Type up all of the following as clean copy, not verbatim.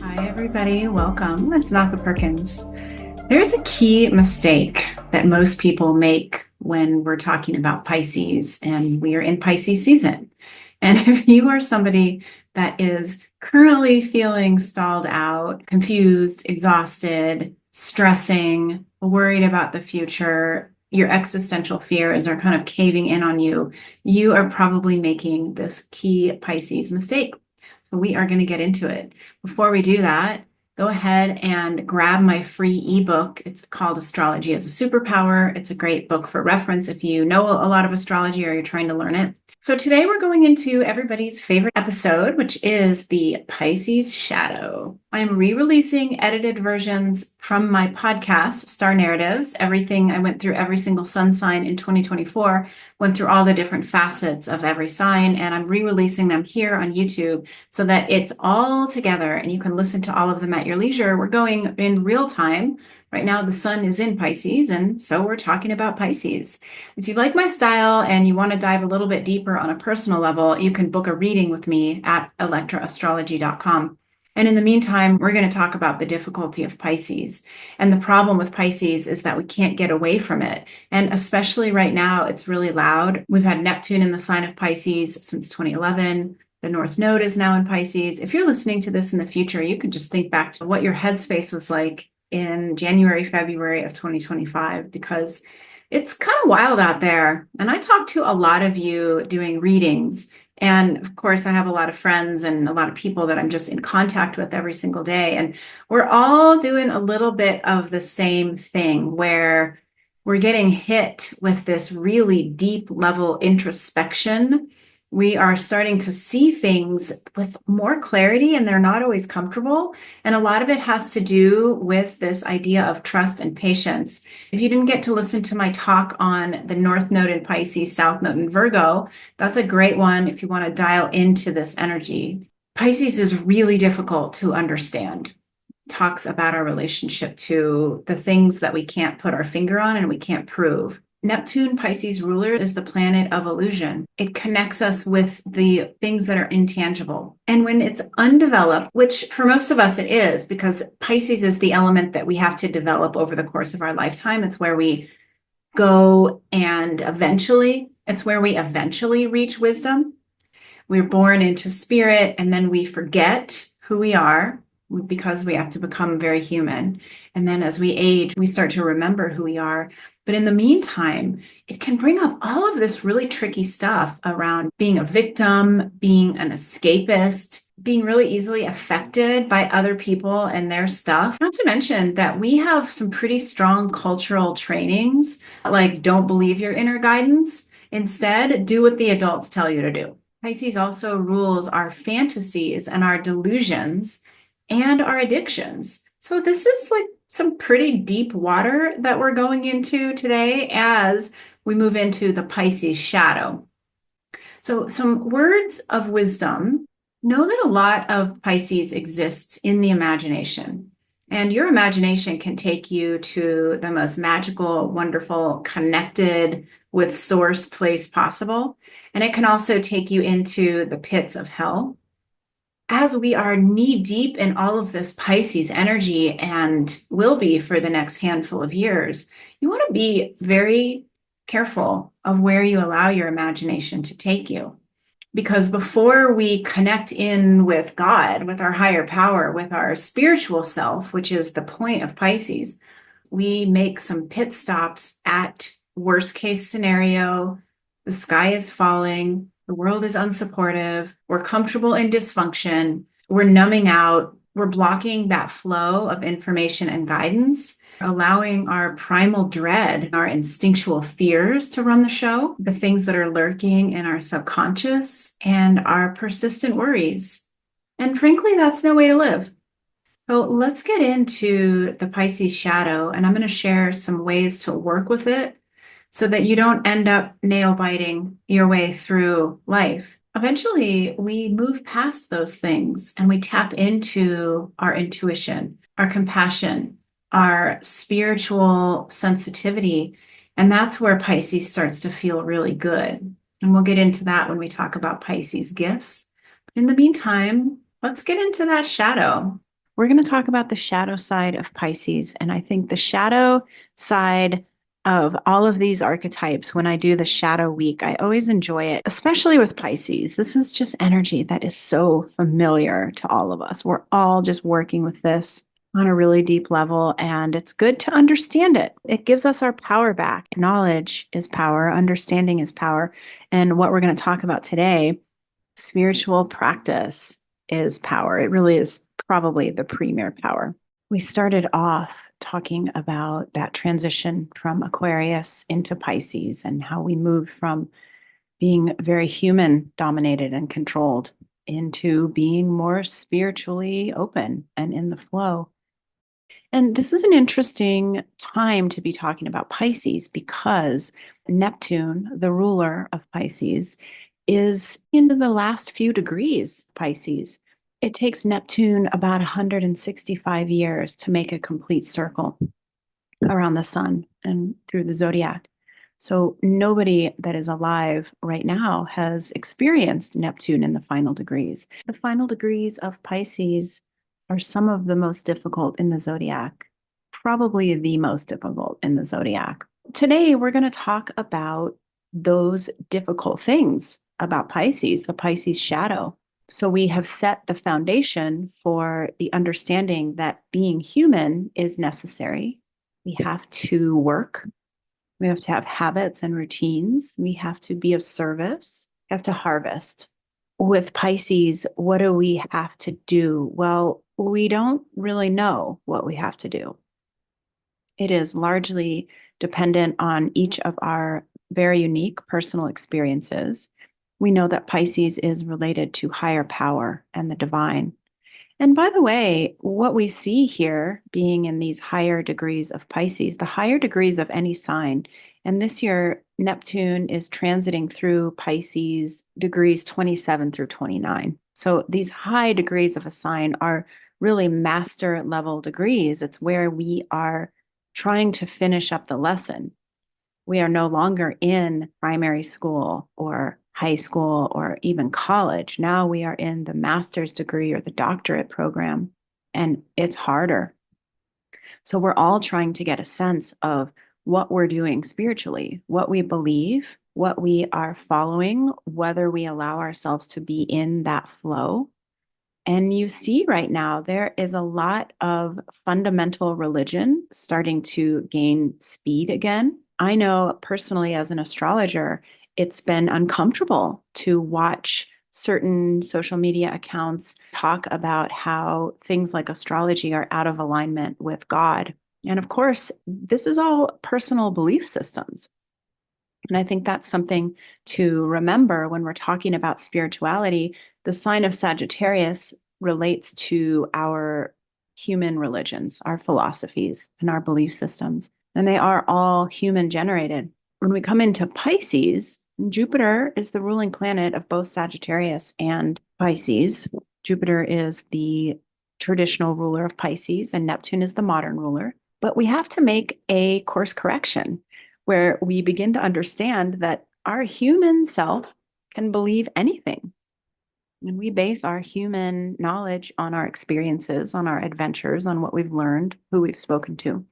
Hi, everybody. Welcome. It's Napa Perkins. There's a key mistake that most people make when we're talking about Pisces, and we are in Pisces season. And if you are somebody that is currently feeling stalled out, confused, exhausted, stressing, worried about the future, your existential fears are kind of caving in on you, you are probably making this key Pisces mistake. So we are going to get into it. Before we do that, go ahead and grab my free ebook. It's called Astrology as a Superpower. It's a great book for reference if you know a lot of astrology or you're trying to learn it. So today we're going into everybody's favorite episode, which is the Pisces Shadow. I'm re-releasing edited versions from my podcast, Star Narratives. Everything I went through, every single sun sign in 2024, went through all the different facets of every sign, and I'm re-releasing them here on YouTube so that it's all together and you can listen to all of them at your leisure. We're going in real time. Right now, the sun is in Pisces, and so we're talking about Pisces. If you like my style and you want to dive a little bit deeper on a personal level, you can book a reading with me at electraastrology.com. And in the meantime, we're going to talk about the difficulty of Pisces. And the problem with Pisces is that we can't get away from it. And especially right now, it's really loud. We've had Neptune in the sign of Pisces since 2011. The North Node is now in Pisces. If you're listening to this in the future, you can just think back to what your headspace was like in January, February of 2025, because it's kind of wild out there. And I talk to a lot of you doing readings. And of course, I have a lot of friends and a lot of people that I'm just in contact with every single day. And we're all doing a little bit of the same thing where we're getting hit with this really deep level introspection. We are starting to see things with more clarity, and they're not always comfortable. And a lot of it has to do with this idea of trust and patience. If you didn't get to listen to my talk on the North Node in Pisces, South Node in Virgo, that's a great one if you want to dial into this energy. Pisces is really difficult to understand. It talks about our relationship to the things that we can't put our finger on and we can't prove. Neptune, Pisces ruler, is the planet of illusion. It connects us with the things that are intangible. And when it's undeveloped, which for most of us it is, because Pisces is the element that we have to develop over the course of our lifetime. It's where we go and it's where we eventually reach wisdom. We're born into spirit and then we forget who we are because we have to become very human. And then as we age, we start to remember who we are. But in the meantime, it can bring up all of this really tricky stuff around being a victim, being an escapist, being really easily affected by other people and their stuff. Not to mention that we have some pretty strong cultural trainings, like don't believe your inner guidance. Instead, do what the adults tell you to do. Pisces also rules our fantasies and our delusions and our addictions. So this is like some pretty deep water that we're going into today as we move into the Pisces shadow. So some words of wisdom. Know that a lot of Pisces exists in the imagination. And your imagination can take you to the most magical, wonderful, connected with source place possible. And it can also take you into the pits of hell. As we are knee deep in all of this Pisces energy and will be for the next handful of years, you want to be very careful of where you allow your imagination to take you. Because before we connect in with God, with our higher power, with our spiritual self, which is the point of Pisces, we make some pit stops at worst case scenario. The sky is falling. The world is unsupportive. We're comfortable in dysfunction. We're numbing out. We're blocking that flow of information and guidance, allowing our primal dread, our instinctual fears to run the show, the things that are lurking in our subconscious, and our persistent worries. And frankly, that's no way to live. So let's get into the Pisces shadow, and I'm going to share some ways to work with it so that you don't end up nail biting your way through life. Eventually, we move past those things and we tap into our intuition, our compassion, our spiritual sensitivity. And that's where Pisces starts to feel really good. And we'll get into that when we talk about Pisces gifts. In the meantime, let's get into that shadow. We're going to talk about the shadow side of Pisces. And I think the shadow side of all of these archetypes, when I do the shadow week, I always enjoy it, especially with Pisces. This is just energy that is so familiar to all of us. We're all just working with this on a really deep level, and it's good to understand it. It gives us our power back. Knowledge is power, understanding is power. And what we're going to talk about today, spiritual practice is power. It really is probably the premier power. We started off talking about that transition from Aquarius into Pisces and how we moved from being very human dominated and controlled into being more spiritually open and in the flow. And this is an interesting time to be talking about Pisces because Neptune, the ruler of Pisces, is into the last few degrees Pisces. It takes Neptune about 165 years to make a complete circle around the sun and through the zodiac. So nobody that is alive right now has experienced Neptune in the final degrees. The final degrees of Pisces are some of the most difficult in the zodiac, probably the most difficult in the zodiac. Today, we're going to talk about those difficult things about Pisces, the Pisces shadow. So we have set the foundation for the understanding that being human is necessary. We have to work. We have to have habits and routines. We have to be of service. We have to harvest. With Pisces, what do we have to do? Well, we don't really know what we have to do. It is largely dependent on each of our very unique personal experiences. We know that Pisces is related to higher power and the divine. And by the way, what we see here being in these higher degrees of Pisces, the higher degrees of any sign, and this year Neptune is transiting through Pisces degrees 27 through 29. So these high degrees of a sign are really master level degrees. It's where we are trying to finish up the lesson. We are no longer in primary school or high school or even college. Now we are in the master's degree or the doctorate program, and it's harder. So we're all trying to get a sense of what we're doing spiritually, what we believe, what we are following, whether we allow ourselves to be in that flow. And you see right now, there is a lot of fundamental religion starting to gain speed again. I know personally, as an astrologer, it's been uncomfortable to watch certain social media accounts talk about how things like astrology are out of alignment with God. And of course, this is all personal belief systems. And I think that's something to remember when we're talking about spirituality. The sign of Sagittarius relates to our human religions, our philosophies, and our belief systems. And they are all human generated. When we come into Pisces, Jupiter is the ruling planet of both Sagittarius and Pisces. Jupiter is the traditional ruler of Pisces, and Neptune is the modern ruler. But we have to make a course correction where we begin to understand that our human self can believe anything. And we base our human knowledge on our experiences, on our adventures, on what we've learned, who we've spoken to.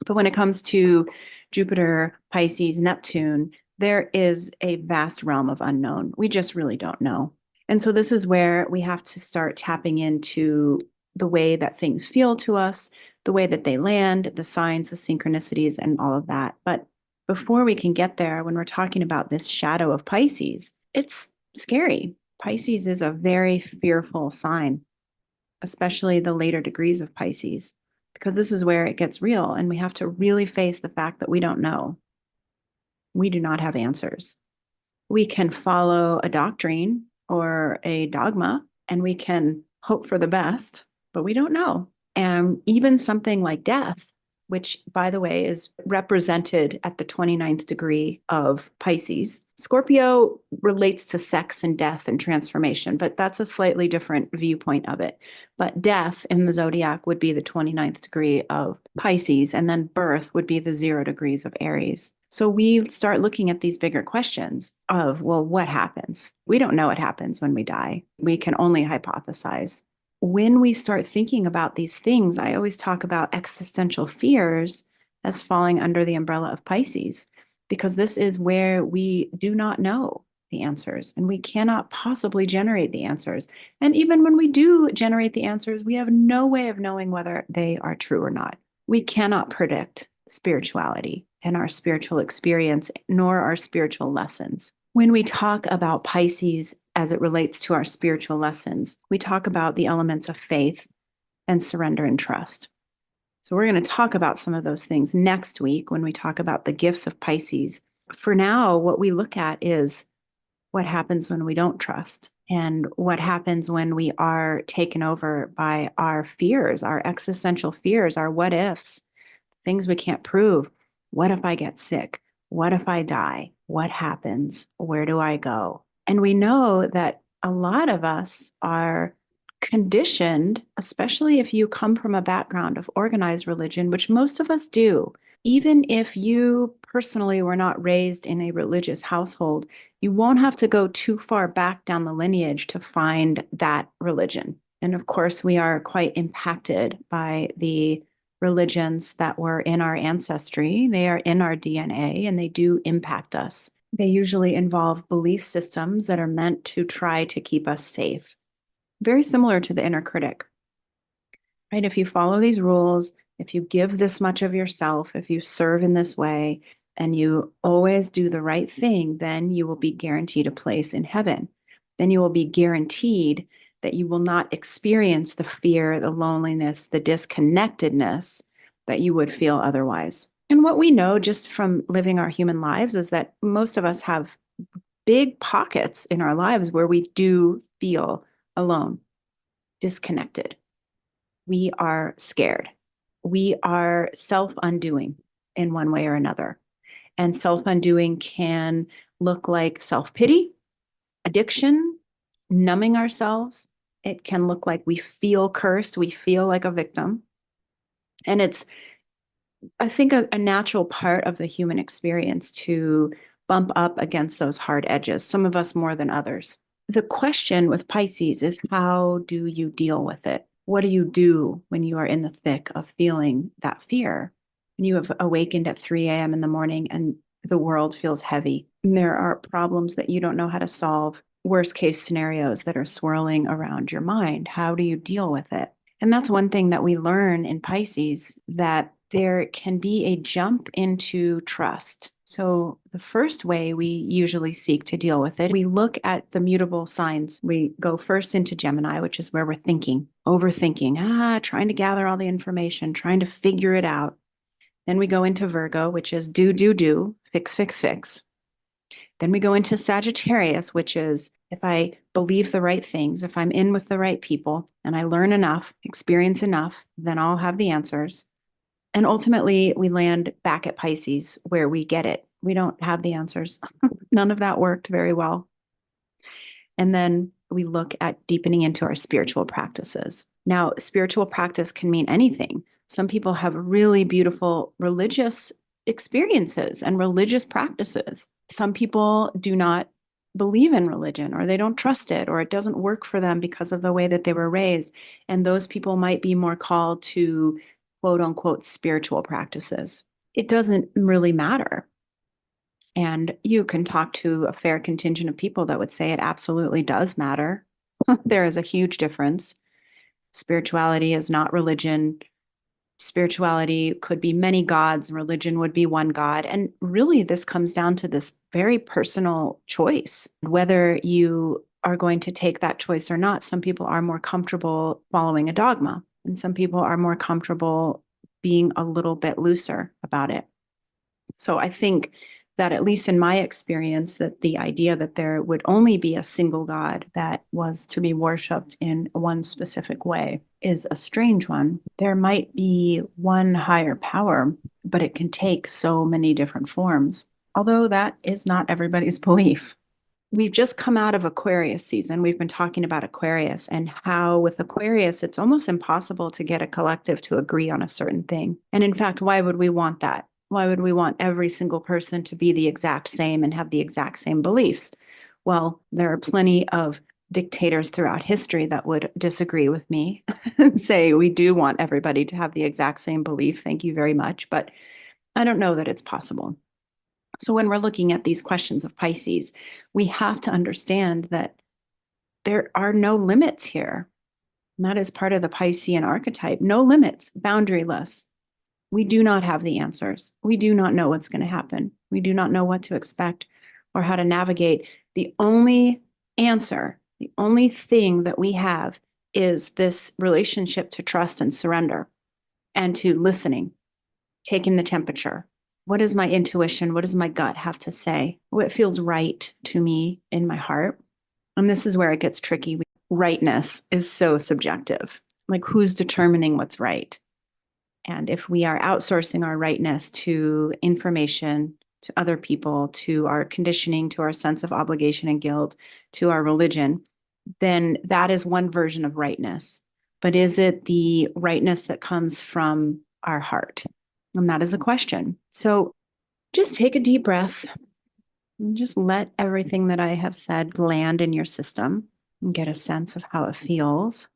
But when it comes to Jupiter, Pisces, Neptune, there is a vast realm of unknown. We just really don't know. And so this is where we have to start tapping into the way that things feel to us, the way that they land, the signs, the synchronicities, and all of that. But before we can get there, when we're talking about this shadow of Pisces, it's scary. Pisces is a very fearful sign, especially the later degrees of Pisces, because this is where it gets real. And we have to really face the fact that we don't know. We do not have answers. We can follow a doctrine or a dogma, and we can hope for the best, but we don't know. And even something like death, which, by the way, is represented at the 29th degree of Pisces. Scorpio relates to sex and death and transformation, but that's a slightly different viewpoint of it. But death in the zodiac would be the 29th degree of Pisces, and then birth would be the 0 degrees of Aries. So we start looking at these bigger questions of, well, what happens? We don't know what happens when we die. We can only hypothesize. When we start thinking about these things, I always talk about existential fears as falling under the umbrella of Pisces, because this is where we do not know the answers and we cannot possibly generate the answers. And even when we do generate the answers, we have no way of knowing whether they are true or not. We cannot predict spirituality and our spiritual experience, nor our spiritual lessons. When we talk about Pisces as it relates to our spiritual lessons, we talk about the elements of faith and surrender and trust. So we're going to talk about some of those things next week when we talk about the gifts of Pisces. For now, what we look at is what happens when we don't trust and what happens when we are taken over by our fears, our existential fears, our what ifs, things we can't prove. What if I get sick? What if I die? What happens? Where do I go? And we know that a lot of us are conditioned, especially if you come from a background of organized religion, which most of us do. Even if you personally were not raised in a religious household, you won't have to go too far back down the lineage to find that religion. And of course, we are quite impacted by the religions that were in our ancestry. They are in our DNA and they do impact us. They usually involve belief systems that are meant to try to keep us safe. Very similar to the inner critic, right? If you follow these rules, if you give this much of yourself, if you serve in this way, and you always do the right thing, then you will be guaranteed a place in heaven. Then you will be guaranteed that you will not experience the fear, the loneliness, the disconnectedness that you would feel otherwise. And what we know just from living our human lives is that most of us have big pockets in our lives where we do feel alone, disconnected. We are scared. We are self-undoing in one way or another. And self-undoing can look like self-pity, addiction, numbing ourselves. It can look like we feel cursed. We feel like a victim. And it's, I think, a natural part of the human experience to bump up against those hard edges, some of us more than others. The question with Pisces is, how do you deal with it? What do you do when you are in the thick of feeling that fear? When you have awakened at 3 a.m. in the morning and the world feels heavy. And there are problems that you don't know how to solve, worst case scenarios that are swirling around your mind. How do you deal with it? And that's one thing that we learn in Pisces, that there can be a jump into trust. So the first way we usually seek to deal with it, we look at the mutable signs. We go first into Gemini, which is where we're thinking, overthinking, trying to gather all the information, trying to figure it out. Then we go into Virgo, which is do, fix, fix, fix. Then we go into Sagittarius, which is if I believe the right things, if I'm in with the right people, and I learn enough, experience enough, then I'll have the answers. And ultimately, we land back at Pisces, where we get it. We don't have the answers. None of that worked very well. And then we look at deepening into our spiritual practices. Now, spiritual practice can mean anything. Some people have really beautiful religious experiences and religious practices. Some people do not believe in religion, or they don't trust it, or it doesn't work for them because of the way that they were raised. And those people might be more called to quote unquote spiritual practices. It doesn't really matter. And you can talk to a fair contingent of people that would say it absolutely does matter. There is a huge difference. Spirituality is not religion. Spirituality could be many gods, religion would be one God. And really, this comes down to this very personal choice, whether you are going to take that choice or not. Some people are more comfortable following a dogma, and some people are more comfortable being a little bit looser about it. So I think that, at least in my experience, that the idea that there would only be a single God that was to be worshipped in one specific way is a strange one. There might be one higher power, but it can take so many different forms, although that is not everybody's belief. We've just come out of Aquarius season. We've been talking about Aquarius and how with Aquarius, it's almost impossible to get a collective to agree on a certain thing. And in fact, why would we want that? Why would we want every single person to be the exact same and have the exact same beliefs? Well, there are plenty of dictators throughout history that would disagree with me and say we do want everybody to have the exact same belief. Thank you very much. But I don't know that it's possible. So when we're looking at these questions of Pisces, we have to understand that there are no limits here. And that is part of the Piscean archetype. No limits, boundaryless. We do not have the answers. We do not know what's going to happen. We do not know what to expect or how to navigate. The only answer, the only thing that we have is this relationship to trust and surrender and to listening, taking the temperature. What is my intuition? What does my gut have to say? What feels right to me in my heart? And this is where it gets tricky. Rightness is so subjective. Like, who's determining what's right? And if we are outsourcing our rightness to information, to other people, to our conditioning, to our sense of obligation and guilt, to our religion, then that is one version of rightness. But is it the rightness that comes from our heart? And that is a question. So just take a deep breath and just let everything that I have said land in your system and get a sense of how it feels.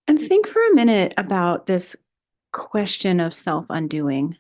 And think for a minute about this question of self-undoing.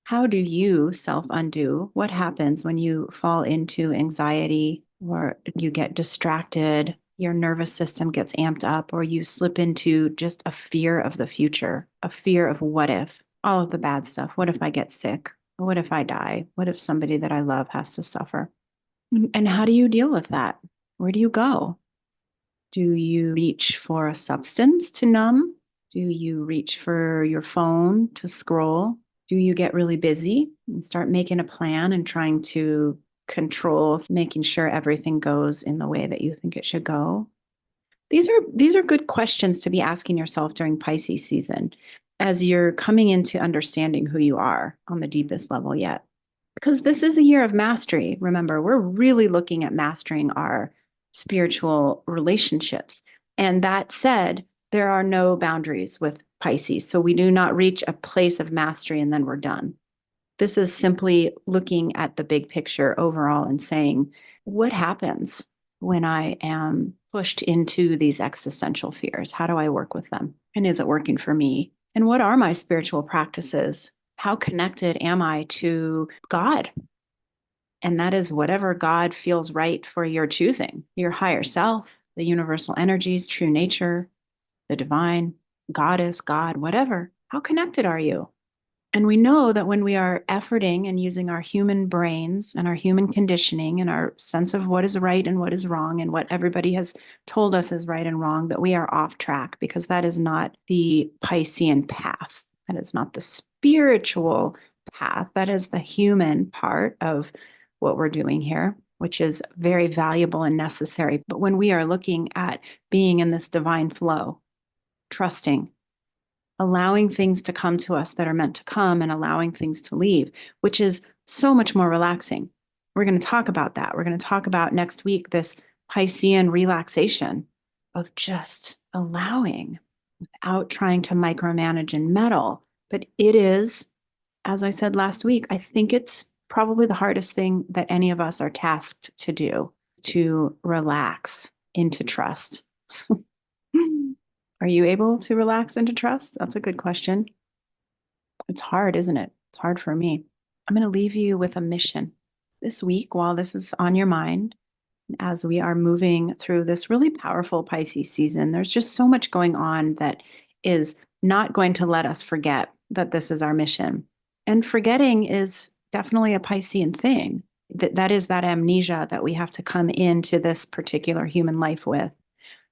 How do you self-undo? What happens when you fall into anxiety or you get distracted, your nervous system gets amped up, or you slip into just a fear of the future, a fear of what if, all of the bad stuff. What if I get sick? What if I die? What if somebody that I love has to suffer? And how do you deal with that? Where do you go? Do you reach for a substance to numb? Do you reach for your phone to scroll? Do you get really busy and start making a plan and trying to control, making sure everything goes in the way that you think it should go? These are good questions to be asking yourself during Pisces season as you're coming into understanding who you are on the deepest level yet. Because this is a year of mastery. Remember, we're really looking at mastering our spiritual relationships. And that said, there are no boundaries with Pisces. So we do not reach a place of mastery and then we're done. This is simply looking at the big picture overall and saying, what happens when I am pushed into these existential fears? How do I work with them? And is it working for me? And what are my spiritual practices? How connected am I to God? And that is whatever God feels right for your choosing, your higher self, the universal energies, true nature, the divine, goddess, God, whatever. How connected are you? And we know that when we are efforting and using our human brains and our human conditioning and our sense of what is right and what is wrong and what everybody has told us is right and wrong, that we are off track because that is not the Piscean path. That is not the spiritual path. That is the human part of what we're doing here, which is very valuable and necessary. But when we are looking at being in this divine flow, trusting, allowing things to come to us that are meant to come and allowing things to leave, which is so much more relaxing. We're going to talk about that. We're going to talk about next week this Piscean relaxation of just allowing without trying to micromanage and meddle. But it is, as I said last week, I think it's probably the hardest thing that any of us are tasked to do, to relax into trust. Are you able to relax into trust? That's a good question. It's hard, isn't it? It's hard for me. I'm going to leave you with a mission this week while this is on your mind. As we are moving through this really powerful Pisces season, there's just so much going on that is not going to let us forget that this is our mission. And forgetting is definitely a Piscean thing. That is that amnesia that we have to come into this particular human life with.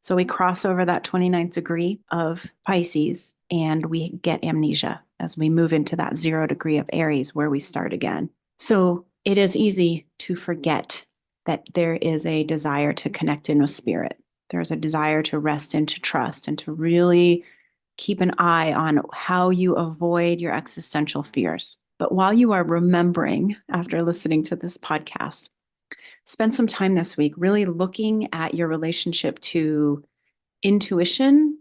So we cross over that 29th degree of Pisces and we get amnesia as we move into that 0 degree of Aries where we start again. So it is easy to forget that there is a desire to connect in with spirit. There's a desire to rest into trust and to really keep an eye on how you avoid your existential fears. But while you are remembering after listening to this podcast, spend some time this week really looking at your relationship to intuition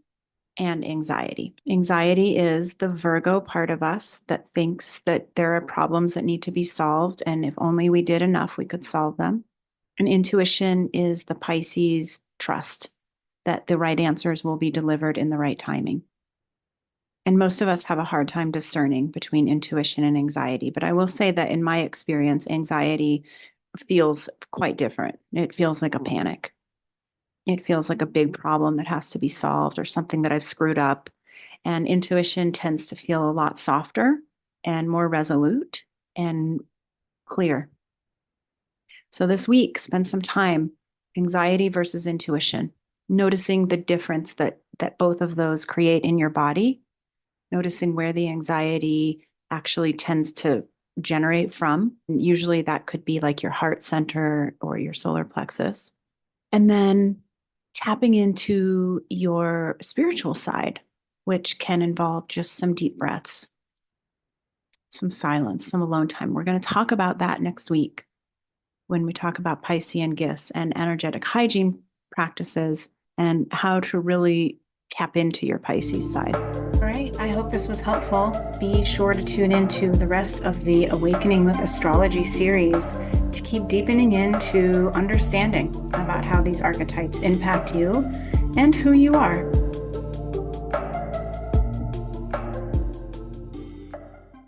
and anxiety. Anxiety is the Virgo part of us that thinks that there are problems that need to be solved, and if only we did enough, we could solve them. And intuition is the Pisces trust that the right answers will be delivered in the right timing. And most of us have a hard time discerning between intuition and anxiety. But I will say that in my experience, anxiety feels quite different. It feels like a panic. It feels like a big problem that has to be solved or something that I've screwed up. And intuition tends to feel a lot softer and more resolute and clear. So this week, spend some time, anxiety versus intuition, noticing the difference that both of those create in your body, noticing where the anxiety actually tends to generate from. Usually that could be like your heart center or your solar plexus. And then tapping into your spiritual side, which can involve just some deep breaths, some silence, some alone time. We're going to talk about that next week when we talk about Piscean gifts and energetic hygiene practices and how to really tap into your Pisces side. All right, I hope this was helpful. Be sure to tune into the rest of the Awakening with Astrology series to keep deepening into understanding about how these archetypes impact you and who you are.